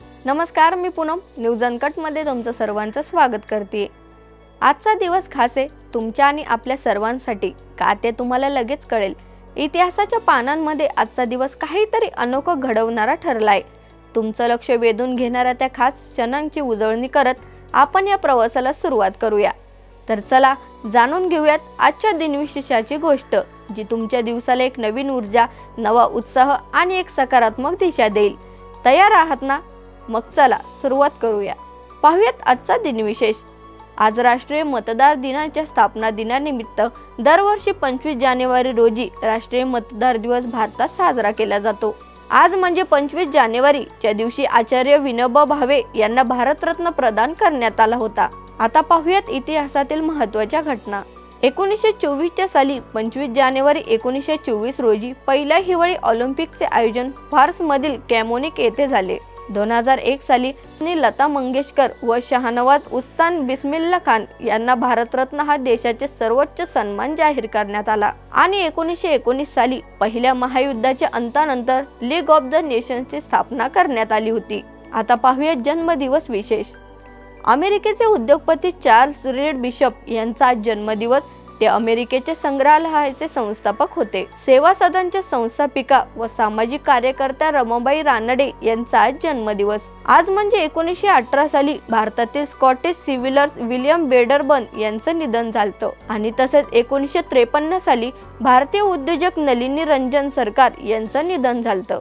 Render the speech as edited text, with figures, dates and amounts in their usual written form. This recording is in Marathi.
नमस्कार, मी पूनम न्यूज अनकटमध्ये तुमचं सर्वांचं स्वागत करते। आजचा दिवस खास आहे तुमच्या आणि आपल्या सर्वांसाठी, का ते तुम्हाला लगेच कळेल। इतिहासाच्या पानांमध्ये आजचा दिवस काहीतरी अनोखं घडवणारा ठरलाय। तुमचं लक्ष वेधून घेणाऱ्या त्या खास क्षणांची उजळणी करत आपण या प्रवासाला सुरुवात करूया। तर चला जाणून घेऊयात आजच्या दिनविशेषाची गोष्ट, जी तुमच्या दिवसाला एक नवीन ऊर्जा, नवा उत्साह आणि एक सकारात्मक दिशा देईल। तयार आहात ना? मग चला सुरुवात करूया। पाहूयात आजचा दिनविशेष। आज राष्ट्रीय मतदार दिनाच्या स्थापना दिनानिमित्त दरवर्षी 25 जानेवारी रोजी राष्ट्रीय मतदार दिवस भारतात साजरा केला जातो। आज म्हणजे 25 जानेवारीच्या दिवशी आचार्य विनोबा भावे यांना भारतरत्न प्रदान करण्यात आला होता। आता पाहूयात इतिहासातील महत्त्वाच्या घटना। 1924 साली 25 जानेवारी 1924 रोजी पहिल्या हिवाळी ऑलिम्पिकचे आयोजन फ्रान्समधील कॅमोनिक येथे झाले। 2001 साली लता मंगेशकर व शाहनवाज उस्ताद बिस्मिल्ला खान यांना भारतरत्न हा देशाचे सर्वोच्च सन्मान जाहीर करण्यात आला। आणि 1919 साली पहिल्या महायुद्धाच्या अंतानंतर लीग ऑफ द नेशन्सची स्थापना करण्यात आली होती। आता पाहूया जन्मदिवस विशेष। अमेरिकेचे उद्योगपती चार्ल्स रीड बिशप यांचा आज जन्मदिवस। ते अमेरिकेचे संग्रहालयाचे संस्थापक होते। सेवा सदनच्या संस्थापिका व सामाजिक कार्यकर्त्या रमाबाई रानडे यांचा आज जन्मदिवस। आज म्हणजे 1918 साली भारतातील स्कॉटिश सिव्हिलर्स विलियम वेडरबर्न यांचं निधन झालं। आणि तसेच 1953 साली भारतीय उद्योजक नलिनी रंजन सरकार यांचं निधन झालं।